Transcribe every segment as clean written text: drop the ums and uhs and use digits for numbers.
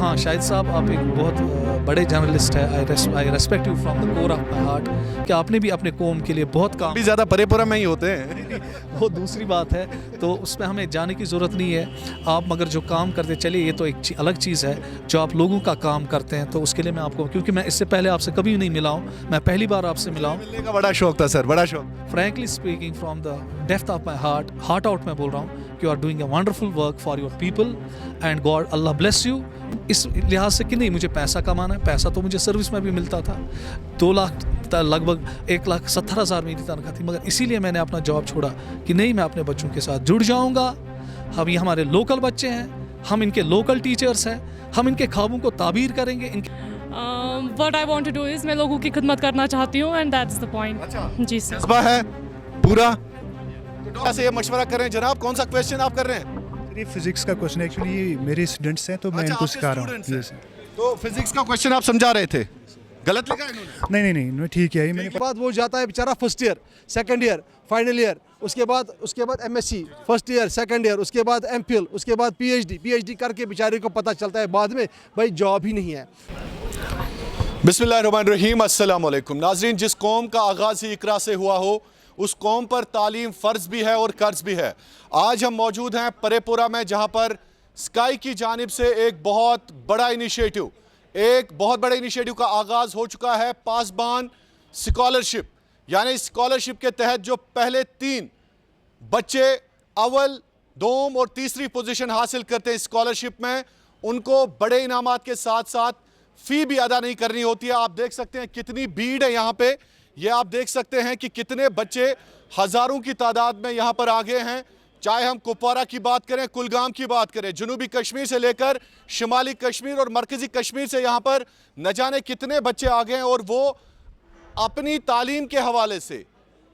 हाँ, शाहिद साहब आप एक बहुत बड़े जर्नलिस्ट है। आई respect you from the core of my heart कि आपने भी अपने कौम के लिए बहुत काम भी ज़्यादा परेपुरा में ही होते हैं। वो दूसरी बात है, तो उसमें हमें जाने की ज़रूरत नहीं है। आप मगर जो काम करते चलिए, ये तो एक अलग चीज़ है जो आप लोगों का काम करते हैं, तो उसके लिए मैं आपको, क्योंकि मैं इससे पहले आपसे कभी नहीं मिला हूँ, मैं पहली बार आपसे मिला हूँ। मिलने का बड़ा शौक था सर, बड़ा शौक। Frankly speaking from the depth of my heart out मैं बोल रहा हूँ कि you are doing a wonderful work for your people and God Allah bless you. इस लिहाज से कि नहीं मुझे पैसा कमाना है, पैसा तो मुझे सर्विस में भी मिलता था। 2 लाख लगभग 1,70,000 मेरी तनख्वाह थी, मगर इसीलिए मैंने अपना जॉब छोड़ा कि नहीं, मैं अपने बच्चों के साथ जुड़ जाऊँगा। हम ये हमारे लोकल बच्चे हैं, हम इनके लोकल टीचर्स हैं, हम इनके ख्वाबों को ताबीर करेंगे। What I want to do is मैं लोगों की खिदमत करना चाहती हूँ and that's the point। अच्छा। जी सर। जज्बा है पूरा। तो से ये मशवरा कर रहे हैं जनाब, कौन सा क्वेश्चन आप कर रहे हैं? ये फिजिक्स का क्वेश्चन एक्चुअली मेरे स्टूडेंट्स हैं तो मैं अच्छा, इनको आपके सिखा रहा हूँ। students हैं। Yes, sir। तो फिजिक्स का क्वेश्चन आप समझा रहे थे, गलत लिखा है इन्होंने? नहीं ठीक है, ये मैंने उसके बाद वो जाता है बेचारा first year, second year, final year, उसके बाद MSc first year, second year, उसके बाद एमफिल, उसके बाद पीएचडी करके बेचारे को पता चलता है बाद में भाई जॉब ही नहीं है। बिस्मिल्लाहिर्रहमानिर्रहीम, अस्सलाम वालेकुम नाज़रीन। जिस कौम का आगाज़ ही इकरा से हुआ हो, उस कौम पर तालीम फ़र्ज़ भी है और कर्ज़ भी है। आज हम मौजूद हैं परेपुरा में, जहाँ पर स्काई की जानिब से एक बहुत बड़ा इनिशिएटिव का आगाज़ हो चुका है। पासबान स्कॉलरशिप, यानी स्कॉलरशिप के तहत जो पहले 3 बच्चे अव्वल, दोम और तीसरी पोजीशन हासिल करते हैं स्कॉलरशिप में, उनको बड़े इनामात के साथ साथ फ़ी भी अदा नहीं करनी होती है। आप देख सकते हैं कितनी भीड़ है यहाँ पे। ये आप देख सकते हैं कि कितने बच्चे हज़ारों की तादाद में यहाँ पर आ गए हैं। चाहे हम कुपवारा की बात करें, कुलगाम की बात करें, जनूबी कश्मीर से लेकर शुमाली कश्मीर और मरकज़ी कश्मीर से यहाँ पर न जाने कितने बच्चे आ गए हैं, और वो अपनी तालीम के हवाले से,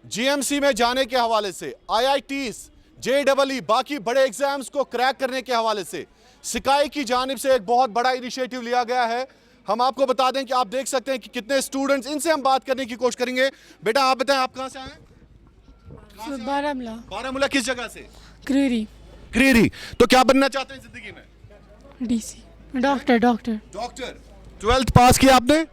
GMC में जाने के हवाले से, IITs, JEE, बाकी बड़े एग्ज़ाम्स को क्रैक करने के हवाले से स्काई की जानिब से एक बहुत बड़ा इनिशिएटिव लिया गया है। हम आपको बता दें कि आप देख सकते हैं कि कितने स्टूडेंट्स, इनसे हम बात करने की कोशिश करेंगे। बेटा आप बताएं, आप कहाँ से आए? बारामूला। बारामूला किस जगह से? क्रीरी। तो क्या बनना चाहते हैं जिंदगी में? DC doctor. 12th पास किया आपने?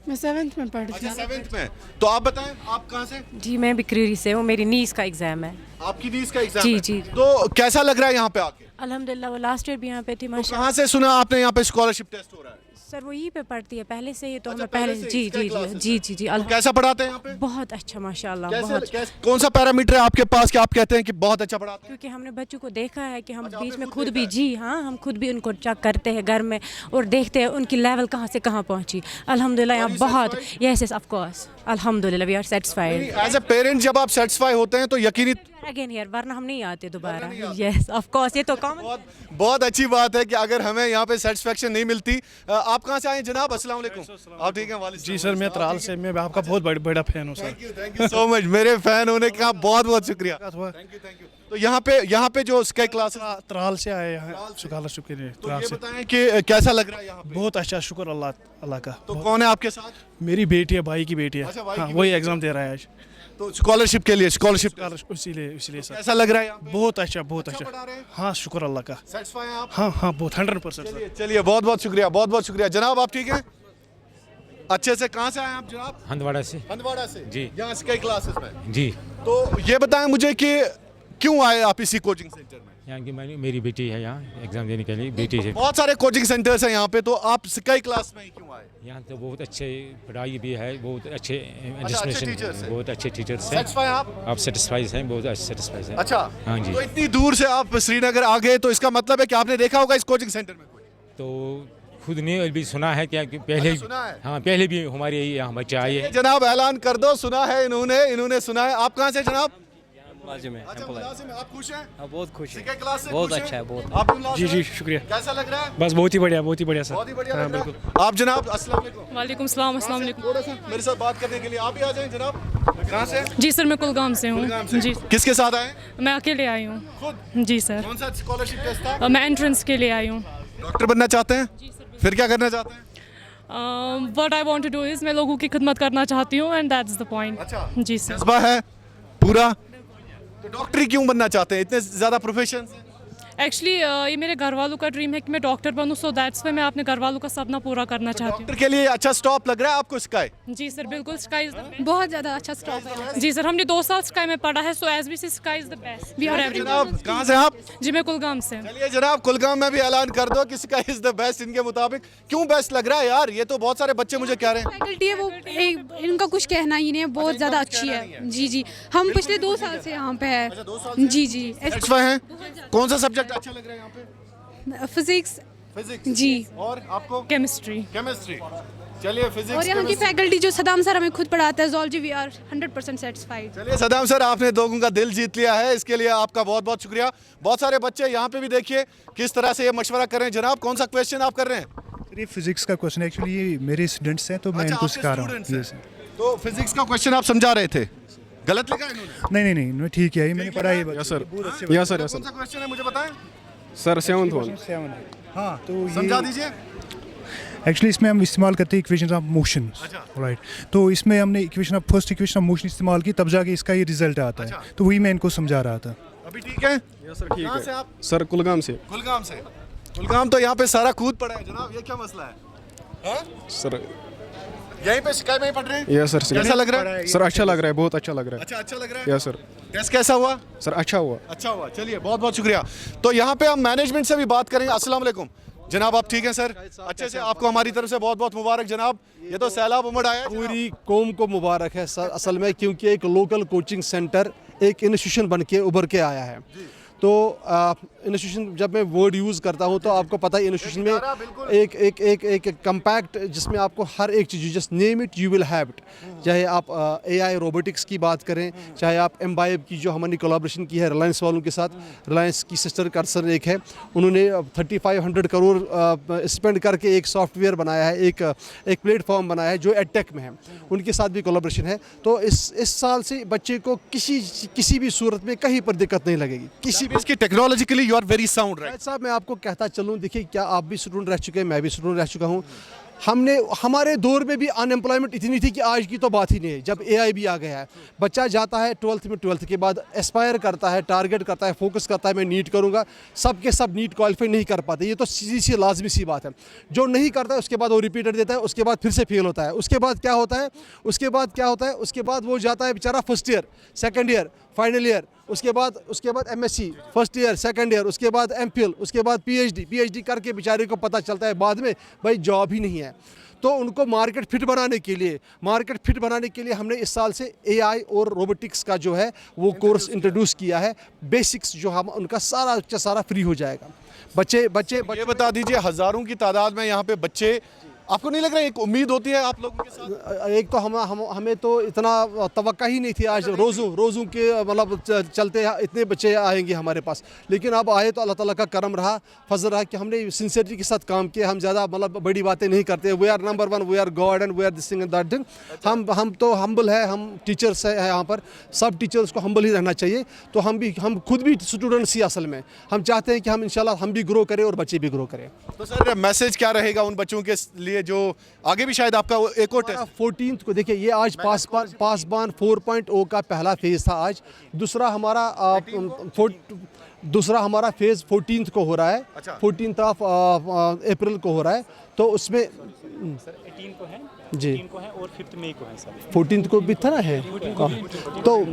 मैं 7th में पढ़ती अच्छा, हूँ। 7th में। तो आप बताएं, आप कहाँ से? जी मैं बिक्री से हूँ, मेरी नीस का एग्जाम है। आपकी नीस का एग्जाम जी, है? जी। तो कैसा लग रहा है यहाँ पे आके? अल्हम्दुलिल्लाह, वो लास्ट ईयर भी यहाँ पे थी। तो माशा कहाँ से सुना आपने यहाँ पे स्कॉलरशिप टेस्ट हो रहा है? सर वो यहीं पे पढ़ती है पहले से ही, तो अच्छा, हमें पहले पहले से जी इसका जी क्लासेस जी है? जी जी जी तो अल्हम्दुलिल्लाह, कैसा पढ़ाते हैं यहाँ पे? बहुत अच्छा माशाल्लाह, बहुत। कौन सा पैरामीटर है आपके पास कि आप कहते हैं कि बहुत अच्छा पढ़ाते हैं? क्योंकि हमने बच्चों को देखा है कि हम अच्छा, बीच आपने में खुद खुद देखा भी, है? जी हाँ, हम खुद भी उनको चेक करते हैं घर में और देखते हैं उनकी लेवल कहाँ से कहाँ पहुँची। अल्हम्दुलिल्लाह यहाँ बहुत, यस ऑफ कोर्स, अल्हम्दुलिल्लाह we are satisfied. As a parent जब आप सेटिस्फाई होते हैं तो यकीनी अगेन हियर, वरना हम नहीं आते दोबारा। यस ऑफ कोर्स, ये तो कॉमन। बहुत अच्छी बात है कि अगर हमें यहाँ पे सेटिस्फेक्शन नहीं मिलती। आप कहाँ से आए जनाब? अस्सलाम वालेकुम। आप ठीक हैं? वालेकुम जी सर, मैं त्राल से, मैं आपका बहुत बड़ा फैन हूँ sir. Thank you so much. मेरे फैन होने का बहुत बहुत शुक्रिया। Thank you. तो यहाँ पे जो स्काई क्लासेस, त्राल से आए हैं स्कॉलरशिप के लिए। तो त्राल ये से बताएं कि कैसा लग रहा है यहाँ पे? बहुत अच्छा, शुक्र अल्लाह का। तो कौन है आपके साथ? मेरी बेटी है, भाई की बेटी है। अच्छा, भाई हाँ, की वही बेटी एग्जाम दे रहा है आज। तो स्कॉलरशिप के लिए स्कॉलरशिप इसीलिए सर। कैसा लग रहा है यहाँ पे? बहुत अच्छा पढ़ा रहे हैं? हाँ, शुक्र अल्लाह का। सेटिस्फाई हैं आप? हाँ बहुत 100% सर। चलिए बहुत बहुत शुक्रिया, बहुत बहुत शुक्रिया। जनाब आप ठीक हैं? अच्छे से। कहाँ से आए आप जनाब? हंदवाड़ा से। हंदवाड़ा से। जी। यहाँ स्काई क्लासेस में। जी। तो ये बताएं मुझे कि क्यों आए आप इसी कोचिंग सेंटर में? यहाँ की मेरी बेटी है यहाँ एग्ज़ाम देने के लिए, बेटी से। बहुत सारे कोचिंग सेंटर्स हैं यहाँ पे, तो आप स्काई क्लास में ही क्यों आए? यहाँ तो बहुत अच्छे पढ़ाई भी है, बहुत अच्छे अच्छे teachers हैं। बहुत अच्छे टीचर्स हैं। सेटिस्फाई आप? सेटिस्फाइज हैं, बहुत अच्छे सेटिस्फाइज हैं। अच्छा। हाँ जी। तो इतनी दूर से आप श्रीनगर आ गए, तो इसका मतलब है कि आपने देखा होगा इस कोचिंग सेंटर में कोई? तो खुद ने भी सुना है क्या कि पहले, अच्छा, सुना है? हाँ पहले भी हमारे यहाँ बच्चे आए हैं। जनाब ऐलान कर दो, सुना है इन्होंने सुना है। आप कहाँ से जनाब? मुलाजिम है। अच्छा, मुलाजिम है। आप खुश हैं? हाँ, बहुत खुश है। स्काई क्लास से बहुत खुश अच्छा हैं? है, बहुत। आप भी मुलाजिम जी हैं? शुक्रिया। कैसा लग रहा है? बस बहुत ही बढ़िया सर। बहुत ही बढ़िया हाँ, लग रहा है। बिल्कुल। आप जनाब अस्सलाम वालेकुम। वालेकुम सलाम, अस्सलाम वालेकुम। थोड़ा सा मेरे साथ बात करने के लिए आप भी आ जाएं जनाब। कहाँ से? जी सर, मैं कुलगाम से कुलगाम हूँ। से। जी किसके साथ आए? मैं अकेले आई हूँ। खुद? जी सर। कौन सा स्कॉलरशिप टेस्ट था? मैं एंट्रेंस के लिए आई हूँ। डॉक्टर बनना चाहते हैं? फिर क्या करना चाहते हैं? What I want to do is मैं लोगों की खिदमत करना चाहती हूँ and that's the point। अच्छा। जी सर। जज्बा है पूरा। तो डॉक्टरी क्यों बनना चाहते हैं? इतने ज़्यादा प्रोफेशंस हैं। एक्चुअली ये मेरे घर वालों का ड्रीम है कि मैं डॉक्टर बनूं, सो दैट्स व्हाई मैं अपने घर वालों का सपना पूरा करना चाहती डॉक्टर के लिए अच्छा स्टॉप लग रहा है आपको स्काई? हूँ। जी सर, बिल्कुल स्काई इज द बहुत ज़्यादा अच्छा स्टॉप है। जी सर, हमने 2 साल स्काई में पढ़ा है, so as we see sky is the best for everyone. जनाब कहाँ से आप? जी मैं कुलगाम से। चलिए जनाब, कुलगाम में भी ऐलान कर दो कि स्काई इज द बेस्ट। इनके मुताबिक क्यों बेस्ट लग रहा है यार? ये तो बहुत सारे बच्चे मुझे कह रहे हैं। फैकल्टी है वो इनका कुछ कहना ही नहीं है, बहुत ज़्यादा अच्छी है। जी जी, हम पिछले 2 साल से यहाँ पे है। जी जी, Satisfy हैं? कौन सा सब्जेक्ट अच्छा लग रहा है यहाँ पे? फिजिक्स फिजिक्स जी, और आपको? केमिस्ट्री। केमिस्ट्री। चलिए फिजिक्स। और यहाँ की फैकल्टी जो सदाम सर हमें खुद पढ़ाते हैं ज़ूलॉजी, वी आर 100% सेटिस्फाइड। चलिए सदाम सर, आपने लोगों का दिल जीत लिया है, इसके लिए आपका बहुत बहुत शुक्रिया। बहुत सारे बच्चे यहाँ पे भी देखिए किस तरह से ये मशवरा कर रहे हैं। जनाब कौन सा क्वेश्चन आप कर रहे हैं? ये फिजिक्स का क्वेश्चन एक्चुअली ये मेरे स्टूडेंट्स हैं तो मैं इनको सिखा रहा हूँ। students हैं। तो फिजिक्स का क्वेश्चन आप समझा रहे थे, गलत लिखा है इन्होंने? नहीं ठीक है, ये मैंने पढ़ा है। यस सर, बहुत अच्छे यस सर, यस कौन सा क्वेश्चन है मुझे बताएं? Sir 7th one. 7 है। हाँ, तो समझा ये दीजिए। एक्चुअली इसमें हम इस्तेमाल करते हैं इक्वेशन ऑफ मोशन, राइट। तो इसमें हमने फर्स्ट इक्वेशन ऑफ मोशन इस्तेमाल की, तब जाके इसका ये रिजल्ट आता है। तो वही मैं इनको समझा रहा था। अभी ठीक है? यस सर, ठीक कहाँ से है आप? सर, कुलगाम से। कुलगाम से। कुलगाम तो यहाँ पे सारा कूद पड़ा है जनाब, ये क्या मसला है? सर यहीं पे शिकायत में ही पढ़ रहे हैं? Yes sir. कैसा लग रहा है? सर अच्छा लग रहा है, बहुत अच्छा लग रहा है। अच्छा लग रहा है? Yes sir. टेस्ट कैसा हुआ? सर अच्छा हुआ। अच्छा हुआ, चलिए बहुत बहुत शुक्रिया। तो यहाँ पे हम मैनेजमेंट से भी बात करेंगे। अस्सलाम वालेकुम जनाब, आप ठीक हैं सर? अच्छे से, आपको हमारी तरफ से बहुत बहुत मुबारक जनाब। ये तो सैलाब उमड़ आया है जनाब। पूरी कौम को मुबारक है सर, असल में क्योंकि एक लोकल कोचिंग सेंटर एक इंस्टीट्यूशन बन के उभर के आया है। तो इंस्टीट्यूशन, जब मैं वर्ड यूज़ करता हूँ तो आपको पता है इंस्टीट्यूशन में एक एक एक एक कम्पैक्ट, जिसमें आपको हर एक चीज़, just name it you will have it. चाहे आप AI रोबोटिक्स की बात करें, चाहे आप एम्बाइब की जो हमने कोलैबोरेशन की है रिलायंस वालों के साथ, रिलायंस की सिस्टर कंसर्न एक है, उन्होंने 3500 करोड़ स्पेंड करके एक सॉफ्टवेयर बनाया है, एक प्लेटफॉर्म बनाया है जो एडटेक में है, उनके साथ भी कोलैबोरेशन है। तो इस साल से बच्चे को किसी भी सूरत में कहीं पर दिक्कत नहीं लगेगी, किसी भी। इसकी technologically you are very sound, right? साहब मैं आपको कहता चलूँ, देखिए क्या आप भी स्टूडेंट रह चुके हैं, मैं भी स्टूडेंट रह चुका हूँ। हमारे दौर में भी अनएम्प्लॉयमेंट इतनी थी कि आज की तो बात ही नहीं है। जब AI भी आ गया है, बच्चा जाता है 12th में, 12th के बाद एस्पायर करता है, टारगेट करता है, फोकस करता है, मैं नीट करूंगा। सब के सब नीट क्वालिफाई नहीं कर पाते, ये तो सीधी सी लाजमी सी बात है। जो नहीं करता है उसके बाद वो रिपीटेड देता है, उसके बाद फिर से फेल होता है। उसके बाद क्या होता है? उसके बाद वो जाता है बेचारा first year, second year, final year, उसके बाद MSc first year, second year, उसके बाद MPhil, उसके बाद PhD करके बेचारे को पता चलता है बाद में भाई जॉब ही नहीं है। तो उनको मार्केट फिट बनाने के लिए हमने इस साल से AI और रोबोटिक्स का जो है वो कोर्स इंट्रोड्यूस किया है। बेसिक्स जो हम उनका सारा फ्री हो जाएगा। बच्चे ये बता दीजिए, हजारों की तादाद में यहाँ पे बच्चे, आपको नहीं लग रहा है एक उम्मीद होती है आप लोगों के साथ? एक तो हमें तो इतना तवक्का ही नहीं थी आज रोज़ों के मतलब चलते इतने बच्चे आएंगे हमारे पास, लेकिन अब आए तो अल्लाह ताला का करम रहा, फजल रहा कि हमने सिंसियरिटी के साथ काम किया। हम ज़्यादा मतलब बड़ी बातें नहीं करते। We are number 1, we are God and we are this thing and that thing. हम तो हम्बल है, हम टीचर्स है यहाँ पर, सब टीचर्स को हम्बल ही रहना चाहिए। तो हम खुद भी स्टूडेंट्स ही असल में हम चाहते हैं कि हम इंशाल्लाह हम भी ग्रो करें और बच्चे भी ग्रो करें। तो सर मैसेज क्या रहेगा उन बच्चों के लिए जो आगे भी शायद आपका एक और टेस्ट 14th को, देखिए ये आज पासबान 4.0 का पहला फेज़ था आज। दूसरा हमारा फेज़ 14th को हो रहा है। 14th ऑफ अप्रैल को हो रहा है। तो उसमें 18 को है जी, 3 को है और 5 मई को है सर। 14th को भी था ना है, तो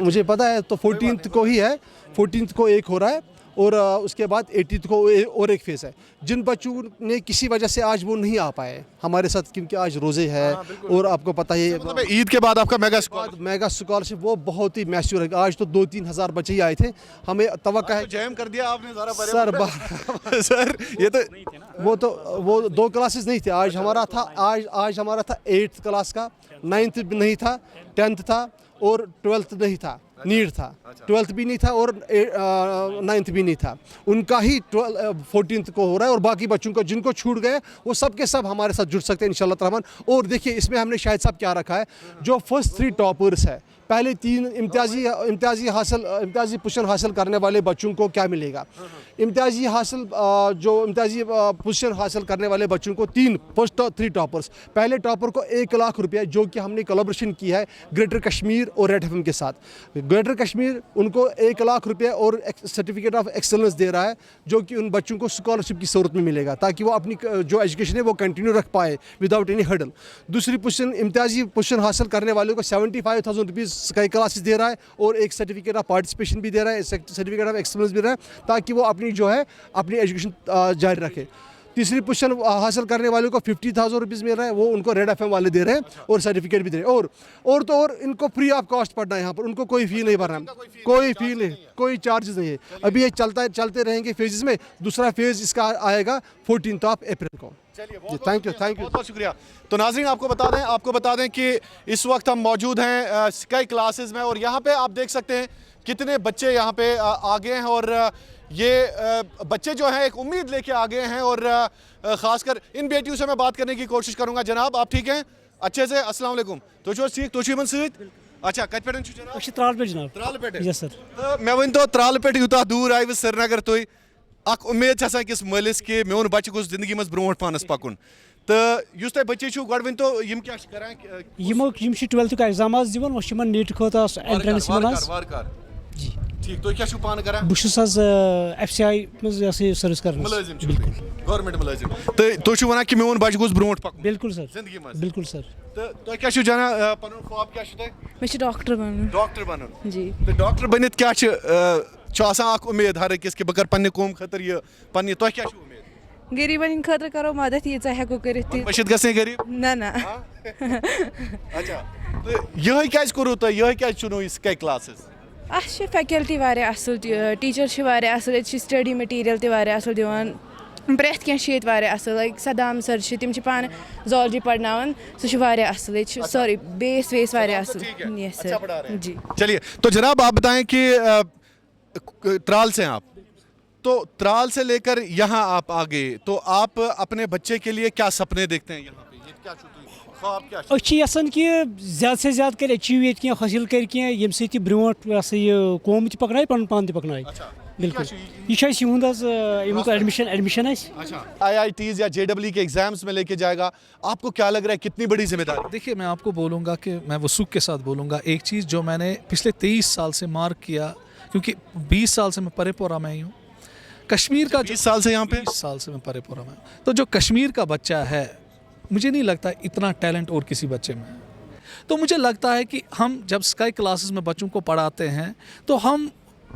मुझे पता है। तो 14th को ही है, 14th को एक हो रहा है और उसके बाद 18th को और एक फेज़ है। जिन बच्चों ने किसी वजह से आज वो नहीं आ पाए हमारे साथ, क्योंकि आज रोज़े है और आपको पता है मतलब ईद के बाद आपका मेगा स्कॉलरशिप वो बहुत ही मैच्योर है। आज तो 2-3 हज़ार बच्चे ही आए थे। हमें तवक्का है। जैम कर दिया आपने सर सर ये तो वो 2 क्लासेस नहीं थे आज हमारा था। आज हमारा था 8th क्लास का, 9th नहीं था, 10th था और 12th नहीं था, नीट था। 12th भी नहीं था और 9th भी नहीं था। उनका ही 14th को हो रहा है और बाकी बच्चों को जिनको छूट गए वो सब के सब हमारे साथ जुड़ सकते हैं इंशाल्लाह रहमान। और देखिए इसमें हमने शाहिद साहब क्या रखा है, जो फर्स्ट 3 टॉपर्स है पहले 3 इम्तियाजी पोजीशन हासिल करने वाले बच्चों को क्या मिलेगा। इम्तियाजी पोजीशन हासिल करने वाले बच्चों को 3 टॉपर्स, पहले टॉपर को 1 लाख रुपये, जो कि हमने कोलैबोरेशन की है ग्रेटर कश्मीर और रेड एफएम के साथ। ग्रेटर कश्मीर उनको 1 लाख रुपये और सर्टिफिकेट ऑफ एक्सेलेंस दे रहा है, जो कि उन बच्चों को स्कॉलरशिप की सूरत में मिलेगा, ताकि वो अपनी जो एजुकेशन है वो कंटिन्यू रख पाए विदाउट एनी हर्डल। दूसरी पोजीशन, इम्तियाजी पोजीशन हासिल करने वालों को 75,000 रुपीज़ स्काई क्लासेस दे रहा है और एक सर्टिफिकेट ऑफ पार्टिसिपेशन भी दे रहा है, सर्टिफिकेट ऑफ एक्सेलेंस भी दे रहा है, ताकि वो अपनी जो है अपनी एजुकेशन जारी रखे। तीसरी पोजीशन हासिल करने वालों को 50,000 रुपीज़ मिल रहा है, वो उनको रेड एफएम वाले दे रहे हैं और सर्टिफिकेट भी दे रहे हैं। और इनको फ्री ऑफ कॉस्ट पढ़ना है यहाँ पर, उनको कोई फ़ी नहीं भरना, कोई फ़ी नहीं, कोई चार्जेस नहीं है। अभी ये चलते रहेंगे फेजेस में। दूसरा फेज़ इसका आएगा 14 अप्रैल को। थैंक यू बहुत शुक्रिया। तो नाज़रीन, आपको बता दें कि इस वक्त हम मौजूद हैं स्काई क्लासेस में, और यहाँ पे आप देख सकते हैं कितने बच्चे यहाँ पे आ गए हैं, और ये बच्चे जो हैं एक उम्मीद लेके आ गए हैं। और ख़ासकर इन बेटियों से मैं बात करने की कोशिश करूँगा। जनाब, आप ठीक हैं अच्छे से? अस्सलाम वालेकुम। तो ठीक तो अच्छा कत पे जनाब? त्राल पे जनाब। त्राल पे यस सर। तो मैं वन तो त्राल पे यूता दूर आयु श्रीनगर तुम अख उम्मीद अकिस मलिस कि मोन बच्चे गोस जिंदगी मज ब्रोह पानस पकुन। तो युस तुम बच्चे छो गड वन तो यम क्या करान? यमो यम 12th का एग्जाम आज दिवन वश यमन नीट खोता एंट्रेंस यमन आज जी ठीक। तो क्या छो पान करान? बुशस आज एफसीआई मज ऐसे सर्विस करन मुलाजिम छो, बिल्कुल गवर्नमेंट मुलाजिम। तो छो वना कि मोन बच्चे गोस ब्रोह पकुन? बिल्कुल सर, जिंदगी मज बिल्कुल सर। तो क्या छो जाना पनुन ख्वाब क्या छो तय? मैं डॉक्टर बनूं। डॉक्टर बनूं जी। तो डॉक्टर बनित क्या उम्मीद हर अकिस कि बह कर पन्ने कौम खतर ये पन्ने तो क्या उम्मीद? गरीबन हंद करो मदद यीचा हेको करित बशित गसे गरीब ना ना। अच्छा, तो यह क्या करू तो यह क्या चुनो इस क्या क्लासेस? फैकल्टी वारिया असल, टीचर असल, स्टडी मटीरियल ते वारिया असल दिवान, प्रेथ क्या वारिया असल। लाइक सदाम सर तिम पान जोलॉजी पढ़नावन, सह वारिया असल, सॉरी बेस वेस वारिया असल। यस सर जी। चलिए, तो जनाब आप बताएं कि त्राल से आप, तो त्राल से लेकर यहाँ आप आ गए, तो आप अपने बच्चे के लिए क्या सपने देखते हैं यहाँ पे? ये क्या ख्वाब क्या? यसान कि ज़्यादा से ज़्यादा कर अचीव ये हासिल कर यम सो ब्रोट कौम त पकन पन पान त पकन। बिल्कुल यह एडमिशन IITs या JEE के एग्जाम्स में लेके जाएगा। आपको क्या लग रहा है कितनी बड़ी जिम्मेदारी? देखिए, मैं आपको बोलूँगा कि मैं वसूख के साथ बोलूँगा, एक चीज़ जो मैंने पिछले 23 साल से मार्क किया, क्योंकि 20 साल से मैं परेपोरा में ही हूँ। कश्मीर का 20 साल से यहाँ पे? 20 साल से मैं परेपोरा में हूँ। तो जो कश्मीर का बच्चा है, मुझे नहीं लगता इतना टैलेंट और किसी बच्चे में है। तो मुझे लगता है कि हम जब स्काई क्लासेस में बच्चों को पढ़ाते हैं, तो हम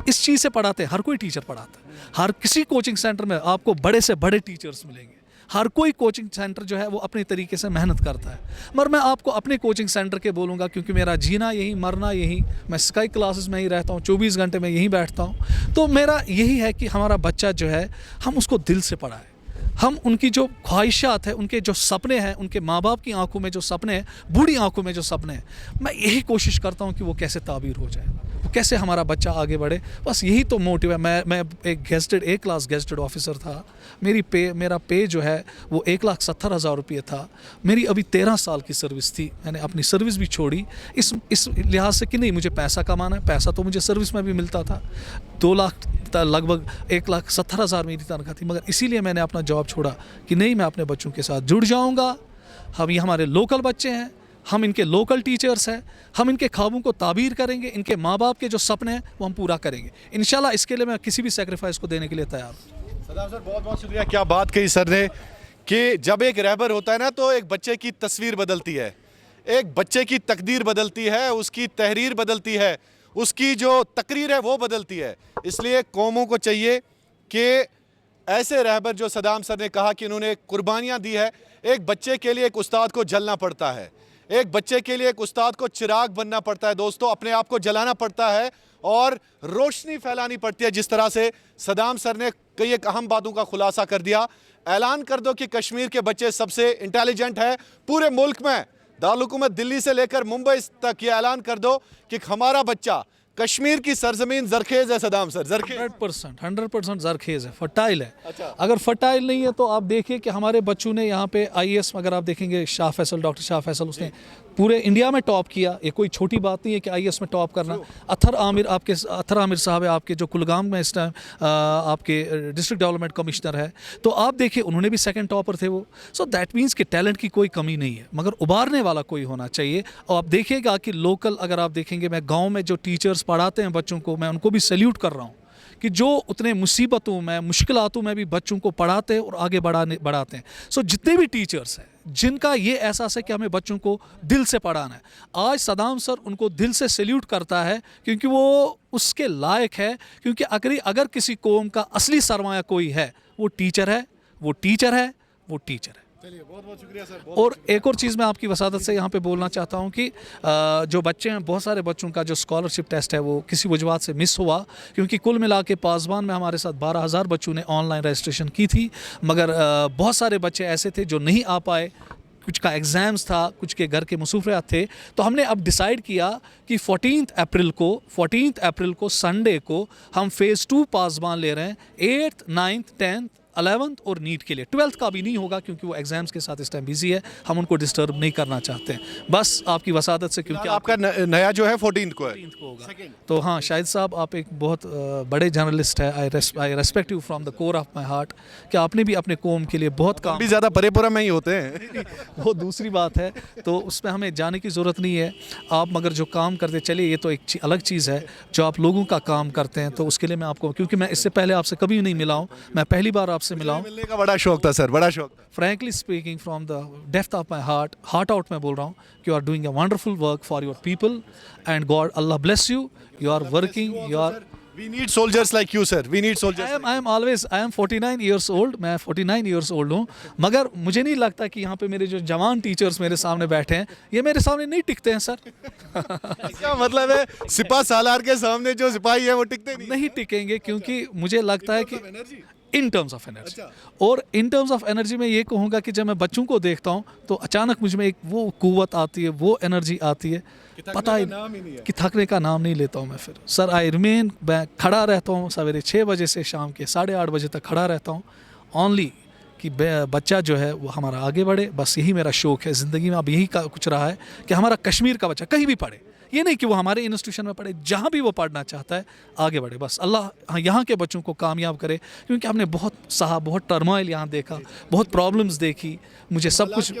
इस चीज़ से पढ़ाते हैं। हर कोई टीचर पढ़ाता है, हर किसी कोचिंग सेंटर में आपको बड़े से बड़े टीचर्स मिलेंगे। हर कोई कोचिंग सेंटर जो है वो अपने तरीके से मेहनत करता है, मगर मैं आपको अपने कोचिंग सेंटर के बोलूँगा, क्योंकि मेरा जीना यही, मरना यही, मैं स्काई क्लासेस में ही रहता हूँ, 24 घंटे में यहीं बैठता हूँ। तो मेरा यही है कि हमारा बच्चा जो है हम उसको दिल से पढ़ाएं, हम उनकी जो ख्वाहिशात है, उनके जो सपने हैं, उनके माँ बाप की आंखों में जो सपने हैं, बूढ़ी आंखों में जो सपने हैं, मैं यही कोशिश करता हूँ कि वो कैसे ताबीर हो जाए, वो कैसे हमारा बच्चा आगे बढ़े। बस यही तो मोटिव है। मैं एक क्लास गेस्टेड ऑफिसर था। मेरा पे जो है वो 1,70,000 रुपये था। मेरी अभी 13 साल की सर्विस थी, मैंने अपनी सर्विस भी छोड़ी इस लिहाज से कि नहीं, मुझे पैसा कमाना है। पैसा तो मुझे सर्विस में भी मिलता था, 2 लाख लगभग 1,70,000 मेरी तनख्वाह थी, मगर इसीलिए मैंने अपना जॉब छोड़ा कि नहीं, मैं अपने बच्चों के साथ जुड़ जाऊंगा। हम ये हमारे लोकल बच्चे हैं, हम इनके लोकल टीचर्स हैं, हम इनके ख्वाबों को ताबीर करेंगे, इनके माँ बाप के जो सपने हैं वो हम पूरा करेंगे इंशाल्लाह। इसके लिए मैं किसी भी सेक्रीफाइस को देने के लिए तैयार हूँ। सदाम सर, बहुत बहुत शुक्रिया। क्या बात कही सर ने कि जब एक रहबर होता है ना, तो एक बच्चे की तस्वीर बदलती है, एक बच्चे की तकदीर बदलती है, उसकी तहरीर बदलती है, उसकी जो तकरीर है वो बदलती है। इसलिए कौमों को चाहिए कि ऐसे रहबर, जो सदाम सर ने कहा कि इन्होंने कुर्बानियाँ दी है, एक बच्चे के लिए एक उस्ताद को जलना पड़ता है, एक बच्चे के लिए एक उस्ताद को चिराग बनना पड़ता है दोस्तों, अपने आप को जलाना पड़ता है और रोशनी फैलानी पड़ती है। जिस तरह से सदाम सर ने कई एक अहम बातों का खुलासा कर दिया। ऐलान कर दो कि कश्मीर के बच्चे सबसे इंटेलिजेंट है पूरे मुल्क में, दारुल हुकूमत दिल्ली से लेकर मुंबई तक। ये ऐलान कर दो कि हमारा बच्चा कश्मीर की सरजमीन जरखेज है सदाम सर, जरखेज 100% जरखेज है, फर्टाइल है। अगर फर्टाइल नहीं है तो आप देखिए कि हमारे बच्चों ने यहाँ पे आईएएस, अगर आप देखेंगे शाह फैसल, डॉक्टर शाह फैसल, उसने पूरे इंडिया में टॉप किया। ये कोई छोटी बात नहीं है कि आईएएस में टॉप करना। अथर आमिर साहब है आपके, जो कुलगाम में इस टाइम आपके डिस्ट्रिक्ट डेवलपमेंट कमिश्नर है, तो आप देखिए उन्होंने भी सेकंड टॉपर थे वो। सो दैट मीन्स कि टैलेंट की कोई कमी नहीं है, मगर उभारने वाला कोई होना चाहिए। और आप देखिएगा कि लोकल, अगर आप देखेंगे, मैं गाँव में जो टीचर्स पढ़ाते हैं बच्चों को, मैं उनको भी सैल्यूट कर रहा हूँ कि जो उतने मुसीबतों में, मुश्किलातों में भी बच्चों को पढ़ाते हैं और आगे बढ़ाते हैं। सो जितने भी टीचर्स हैं जिनका ये एहसास है कि हमें बच्चों को दिल से पढ़ाना है, आज सदाम सर उनको दिल से सैल्यूट करता है, क्योंकि वो उसके लायक है। क्योंकि अगर किसी कौम का असली सरमाया कोई है, वो टीचर है, वो टीचर है, वो टीचर है। चलिए, बहुत बहुत शुक्रिया सर। और एक और चीज़ मैं आपकी वसादत से यहाँ पे बोलना चाहता हूँ कि जो बच्चे हैं, बहुत सारे बच्चों का जो स्कॉलरशिप टेस्ट है वो किसी वजूहत से मिस हुआ, क्योंकि कुल मिला के पासबान में हमारे साथ 12,000 बच्चों ने ऑनलाइन रजिस्ट्रेशन की थी, मगर बहुत सारे बच्चे ऐसे थे जो नहीं आ पाए। कुछ का एग्ज़ाम्स था, कुछ के घर के मसरूफ़ियात थे। तो हमने अब डिसाइड किया कि 14 अप्रैल को संडे को हम फ़ेज़ 2 पासबान ले रहे हैं, 8th, 9th, 10th, 11th और नीट के लिए। 12th का भी नहीं होगा क्योंकि वो एग्जाम्स के साथ इस टाइम बिजी है, हम उनको डिस्टर्ब नहीं करना चाहते हैं। बस आपकी वसादत से, क्योंकि आपका नया जो है 14th को है। 14th को होगा। तो हाँ, शाहिद साहब आप एक बहुत बड़े जर्नलिस्ट है। आई respect you from the core of my heart कि आपने भी अपने कौम के लिए बहुत काम। भी ज़्यादा परेपुरा में ही होते हैं वो दूसरी बात है, तो उसमें हमें जाने की ज़रूरत नहीं है। आप मगर जो काम करते चलिए, ये तो एक अलग चीज़ है। जो आप लोगों का काम करते हैं, तो उसके लिए मैं आपको, क्योंकि मैं इससे पहले आपसे कभी नहीं मिला हूँ, मैं पहली बार आपसे मिला हूँ। मिलने का बड़ा शौक था सर, बड़ा शौक। Frankly speaking, from the depth of my heart out मैं बोल रहा हूँ कि you are doing a wonderful work for your people and God, Allah bless you. You are working, you are. We need soldiers like you, sir. We need soldiers. I am 49 years old. मैं 49 years old हूँ, मगर मुझे नहीं लगता कि यहाँ पे मेरे जो जवान टीचर्स मेरे सामने बैठे हैं, ये मेरे सामने नहीं टिकते हैं सर। इसका मतलब है सिपा सालार के सामने जो सिपाही है वो टिकते नहीं टिकेंगे, क्योंकि मुझे लगता है कि इन टर्म्स ऑफ एनर्जी, और इन टर्म्स ऑफ एनर्जी में ये कहूँगा कि जब मैं बच्चों को देखता हूँ तो अचानक मुझ में एक वो कुव्वत आती है, वो एनर्जी आती है, पता ही कि थकने का नाम नहीं लेता हूँ मैं फिर। सर आई रिमेन, मैं खड़ा रहता हूँ सवेरे 6 बजे से शाम के 8:30 बजे तक खड़ा रहता हूँ, ओनली कि बच्चा जो है वो हमारा आगे बढ़े। बस यही मेरा शौक़ है ज़िंदगी में। अब यही कुछ रहा है कि हमारा कश्मीर का बच्चा कहीं भी पढ़े, ये नहीं कि वो हमारे इंस्टीट्यूशन में पढ़े, जहाँ भी वो पढ़ना चाहता है आगे बढ़े। बस अल्लाह यहाँ के बच्चों को कामयाब करे, क्योंकि हमने बहुत सहा, बहुत टर्मोइल यहाँ देखा, बहुत प्रॉब्लम्स देखी, मुझे सब कुछ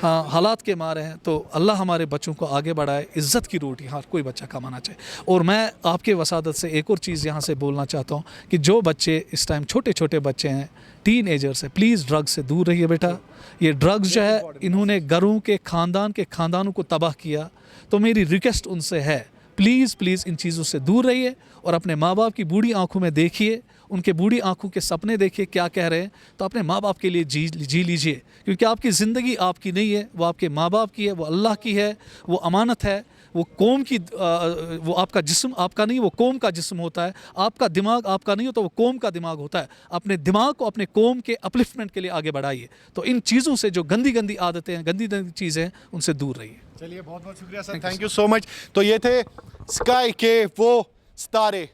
हाँ हालात के मारे हैं। तो अल्लाह हमारे बच्चों को आगे बढ़ाए, इज़्ज़त की रोटी हर कोई बच्चा कमाना चाहिए। और मैं आपके वसादत से एक और चीज़ यहाँ से बोलना चाहता हूँ कि जो बच्चे इस टाइम छोटे छोटे बच्चे हैं, टीन एजर्स है, प्लीज़ ड्रग्स से दूर रहिए बेटा। ये ड्रग्स जो है, इन्होंने घरों के खानदानों को तबाह किया। तो मेरी रिक्वेस्ट उनसे है, प्लीज़ इन चीज़ों से दूर रहिए और अपने माँ बाप की बूढ़ी आंखों में देखिए, उनके बूढ़ी आंखों के सपने देखिए क्या कह रहे हैं, तो अपने माँ बाप के लिए जी लीजिए, क्योंकि आपकी ज़िंदगी आपकी नहीं है, वो आपके माँ बाप की है, वो अल्लाह की है, वो अमानत है, वो कौम की, वो आपका जिस्म आपका नहीं, वो कौम का जिस्म होता है। आपका दिमाग आपका नहीं होता, वो कौम का दिमाग होता है। अपने दिमाग को अपने कौम के अपलिफ्टमेंट के लिए आगे बढ़ाइए। तो इन चीज़ों से, जो गंदी आदतें हैं, गंदी चीज़ें हैं, उनसे दूर रहिए। चलिए, बहुत बहुत शुक्रिया sir, thank you so much. तो ये थे स्काई के वो सितारे,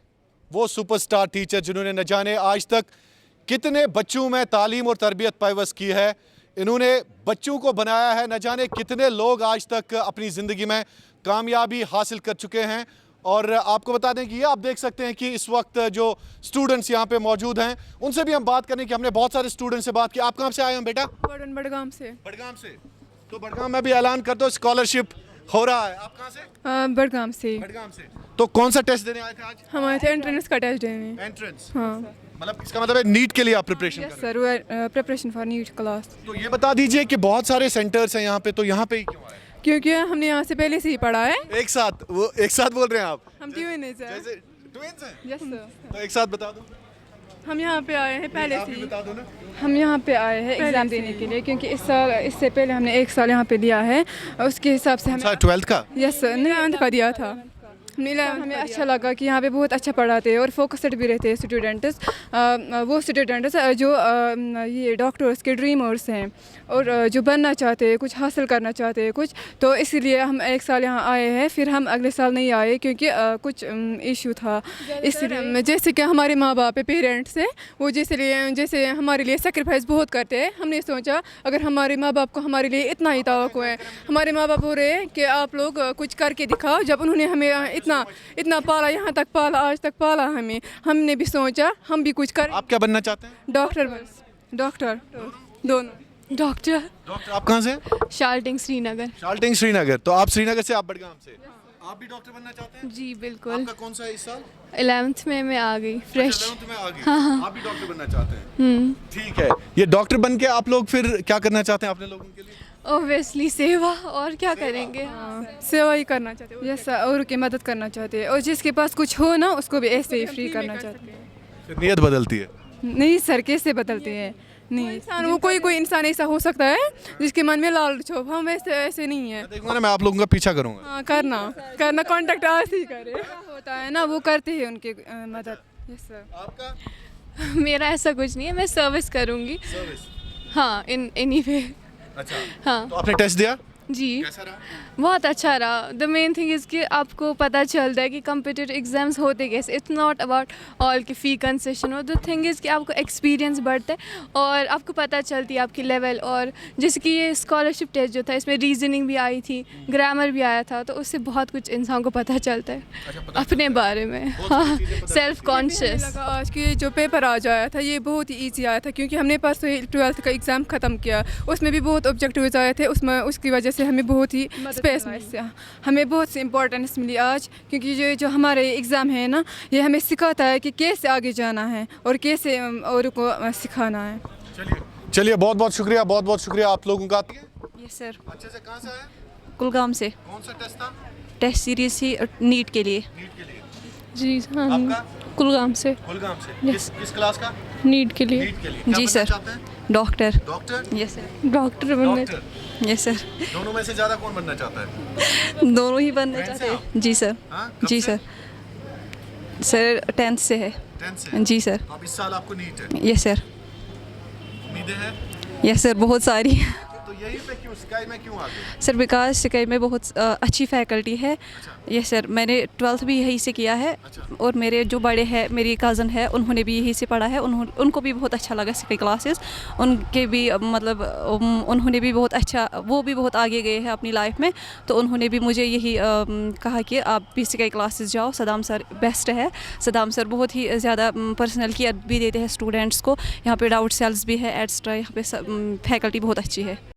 वो सुपरस्टार टीचर जिन्होंने न जाने आज तक कितने बच्चों में तालीम और तरबियत पैवस्त की है। इन्होंने बच्चों को बनाया है, न जाने कितने लोग आज तक अपनी ज़िंदगी में कामयाबी हासिल कर चुके हैं। और आपको बता दें कि ये आप देख सकते हैं कि इस वक्त जो स्टूडेंट्स यहाँ पे मौजूद हैं, उनसे भी हम बात करने की, हमने बहुत सारे स्टूडेंट से बात की। आप कहाँ से आए हैं बेटा? बड़गाम से। बड़गाम से। तो बड़गाम में भी ऐलान कर दो, स्कॉलरशिप हो रहा है। आप कहाँ से? बड़गाम से। बड़गाम से। तो कौन सा टेस्ट देने आए थे आज? हम आए थे एंट्रेंस का टेस्ट देने। एंट्रेंस? हाँ। मतलब इसका मतलब है नीट के लिए आप प्रिपरेशन कर रहे हैं? Sir, preparation for NEET class. तो ये बता दीजिए कि बहुत सारे सेंटर्स हैं यहाँ पे, तो यहाँ पे ही क्यों आए? क्योंकि हमने यहाँ से पहले से ही पढ़ा है। एक साथ बोल रहे हैं आप? हम ट्विन हैं सर। जैसे ट्विन्स हैं? Yes sir. तो एक साथ बता दो। हम यहाँ पे आए हैं पहले से ही। बता दो ना। हम यहाँ पे आए हैं एग्ज़ाम देने के लिए, क्योंकि इससे पहले हमने 1 साल यहाँ पे दिया है, उसके हिसाब से हम 12th का? यस सर, 9th का दिया था। हमें अच्छा लगा कि यहाँ पे बहुत अच्छा पढ़ाते हैं और फोकस्ड भी रहते हैं स्टूडेंट्स, वो स्टूडेंट्स जो ये डॉक्टर्स के ड्रीमर्स हैं और जो बनना चाहते हैं, कुछ हासिल करना चाहते हैं कुछ, तो इसीलिए हम एक साल यहाँ आए हैं, फिर हम अगले साल नहीं आए क्योंकि कुछ इशू था। इसलिए जैसे कि हमारे माँ बाप है, पेरेंट्स हैं, वो जैसे हमारे लिए सेक्रीफाइस बहुत करते हैं। हमने सोचा अगर हमारे माँ बाप को हमारे लिए इतना ही तवक्को है, हमारे माँ बाप बोल रहे हैं कि आप लोग कुछ करके दिखाओ। जब उन्होंने हमें इतना पाला, यहाँ तक पाला, आज तक पाला हमने भी सोचा हम भी कुछ कर। आप क्या बनना चाहते हैं? डॉक्टर, बस डॉक्टर, दोनों डॉक्टर। डॉक्टर आप कहाँ से? शाल्टिंग श्रीनगर। शाल्टिंग श्रीनगर। तो आप श्रीनगर से, आप बड़गाम से, आप भी डॉक्टर बनना चाहते हैं? जी बिल्कुल। आपका कौन सा है इस साल? 11th में मैं आ गई फ्रेश। 11th में आ गई। आप भी डॉक्टर बनना चाहते हैं? ठीक है। ये डॉक्टर बन के आप लोग फिर क्या करना चाहते हैं अपने लोगों के लिए? ओबियसली सेवा, और क्या करेंगे? सेवा ही करना चाहते हैं, जैसा और की मदद करना चाहते हैं, और जिसके पास कुछ हो ना उसको भी ऐसे ही फ्री करना चाहते हैं। फिर नियत बदलती है? नहीं सर, कैसे बदलते हैं? नहीं, इंसान वो कोई इंसान ऐसा हो सकता है जिसके मन में लालच हो, हम ऐसे नहीं है। देखूंगा ना, मैं आप लोगों का पीछा करूंगा। हाँ, करना कांटेक्ट आज ही करे, होता है ना, वो करते हैं उनकी मदद। Yes sir. आपका? मेरा ऐसा कुछ नहीं है, मैं सर्विस करूँगी। सर्विस? हाँ, इन एनी वे। अच्छा। हाँ। तो आपने टेस्ट दिया? जी, कैसा रहा? बहुत अच्छा रहा। द मेन थिंग इज़ कि आपको पता चलता है कि कम्पिटिटिव एग्जाम्स होते कैसे। इट्स नॉट अबाउट ऑल की फ़ी कंसेशन हो। द थिंग इज़ कि आपको एक्सपीरियंस बढ़ता है और आपको पता चलती है आपकी लेवल। और जैसे कि ये स्कॉलरशिप टेस्ट जो था, इसमें रीजनिंग भी आई थी, ग्रामर भी आया था, तो उससे बहुत कुछ इंसान को पता चलता है अपने बारे में। हाँ, सेल्फ कॉन्शियस। आज के जो पेपर आज आया था ये बहुत ही ईजी आया था, क्योंकि हमने पास 12th का एग्ज़ाम ख़त्म किया, उसमें भी बहुत ऑब्जेक्टिव्स आए थे, उसकी वजह से हमें बहुत ही स्पेस हमें बहुत सी इम्पोर्टेंस मिली आज, क्योंकि ये जो हमारे एग्ज़ाम है ना, ये हमें सिखाता है कि कैसे आगे जाना है और कैसे और को सिखाना है। चलिए बहुत बहुत शुक्रिया आप लोगों का। आती है? Yes sir. अच्छे से। कहाँ से आए? कुलगाम से। कौन सा टेस्ट था? टेस्ट सीरीज ही नीट के लिए। नीट के लिए? जी हाँ, आपका? कुलगाम से कुलगाम से। किस क्लास का? नीट के लिए। नीट के लिए। जी sir. Doctor. Doctor? Yes sir. Doctor बनने। Yes sir. दोनों में से ज़्यादा कौन बनना चाहता है? दोनों ही बनना चाहते हैं। जी सर। हाँ? कब जी से? सर 10th से है। 10th से? जी सर। तो अब इस साल आपको नीट है? Yes sir. उम्मीदें हैं? यस सर, बहुत सारी। तो यहीं पे क्यों, स्काई में क्यों आ गए? सर बिकॉज सिकाई में बहुत अच्छी फैकल्टी है। यस सर, मैंने 12th भी यहीं से किया है। और मेरे जो बड़े हैं, मेरी कज़न है, उन्होंने भी यहीं से पढ़ा है। उनको भी बहुत अच्छा लगा सिकाई क्लासेस। उनके भी मतलब उन्होंने भी बहुत अच्छा, वो भी बहुत आगे गए हैं अपनी लाइफ में, तो उन्होंने भी मुझे यही कहा कि आप भी सिकाई क्लासेस जाओ, सदाम सर बेस्ट है। सदाम सर बहुत ही ज़्यादा पर्सनल केयर भी देते हैं स्टूडेंट्स को। यहाँ पे डाउट सेल्स भी है एक्स्ट्रा, यहाँ पे फैकल्टी बहुत अच्छी है।